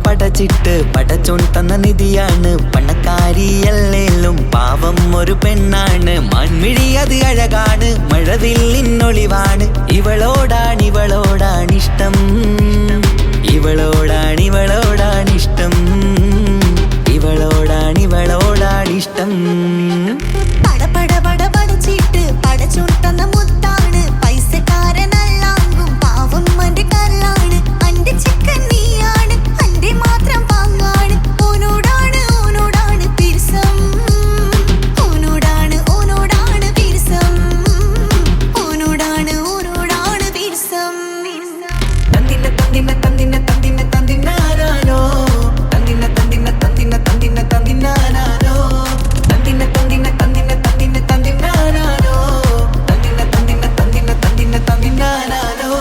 പടച്ചിട്ട് പടച്ചോൻ തന്ന നിധിയാണ് പണക്കാരിയല്ലേലും പാവം ഒരു പെണ്ണാണ് മാൻമിഴി അത് അഴകാണ് മഴവില്ലിന്നൊളിവാണ് ഇവളോടാണിഷ്ടം ഇവളോടാണിഷ്ടം ഇവളോടാണിഷ്ടം പടച്ചിട്ട് പടച്ചോൻ തന്ന മുത്താണ് പൈസക്കാരനല്ലാങ്കും പാവം അന്റെ കല്ലാണ് അന്റെ ചിക്കൻ നീയാണ് അന്റെ മാത്രം പാങ്ങാണ് ഓനോടാണ് പിരിസം ഓനോടാണ് പിരിസം ഓനോടാണ് പിരിസം തന്തിനാനോ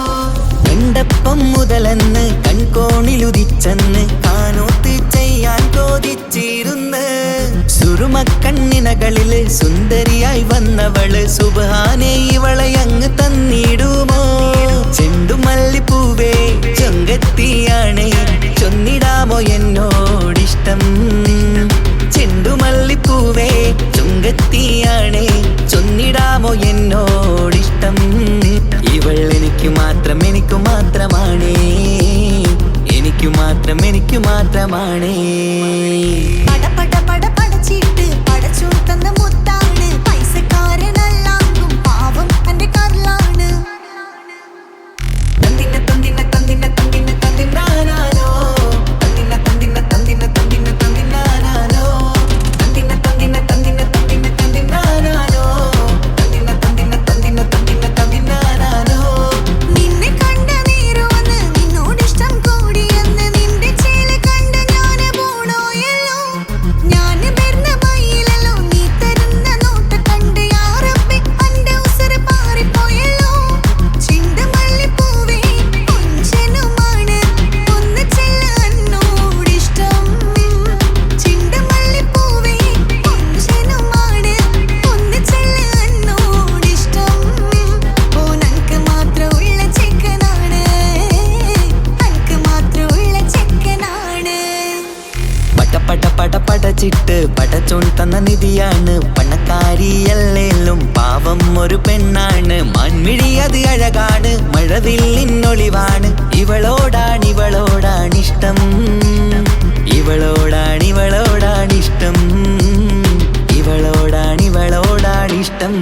എണ്ടപ്പം മുതലെന്ന് കൺകോണിലുദിച്ചെന്ന് കാനോത്ത് ചെയ്യാൻ ചോദിച്ചിരുന്ന് സുറുമക്കണ്ണിനകളില് സുന്ദരിയായി വന്നവള് സുബ്ഹാനേ ഇവളെ അങ്ങ് തന്നിടുമോ ചെണ്ടുമല്ലിപ്പൂവേ ചൊങ്കത്തിയാണ് ചൊന്നിടാമോ എന്നോടിഷ്ടം ചെണ്ടുമല്ലിപ്പൂവേ ചൊങ്കത്തിയാണ് ചൊന്നിടാമോ എന്നോടിഷ്ടം ഇവൾ എനിക്ക് മാത്രമാണേ എനിക്ക് മാത്രമാണേ പടച്ചിട്ട് പടച്ചോൻ തന്ന മുത്താണ് പൈസക്കാരനല്ലാങ്കും പാവം അന്റെ കല്ലാണ് പടച്ചിട്ട് പടച്ചോൻ തന്ന നിധിയാണ് പണക്കാരിയല്ലേലും പാവം ഒരു പെണ്ണാണ് മാൻമിഴി അത് അഴകാണ് മഴവില്ലിന്നൊളിവാണ് ഇവളോടാണിഷ്ടം ഇവളോടാണിഷ്ടം ഇവളോടാണിഷ്ടം